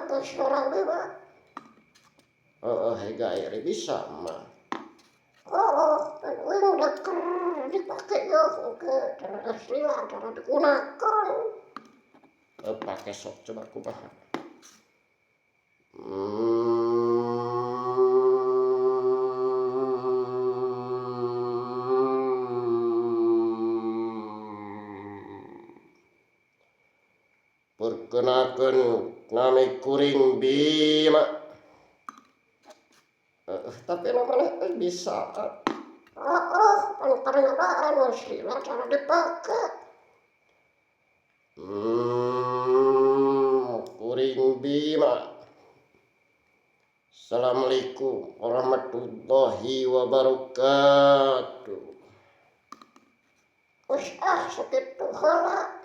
pakai seorang dewa. Gairi bisa mah. Udah dipakai ya, cara aslinya, cara digunakan. Pakai sok coba kumaha. Perkenakan nami kuring Bima. Tapi namanya bisa. Pernyataan aslinya cara dipakai. Kuring Bima. Assalamualaikum warahmatullahi wabarakatuh. Segitu heula.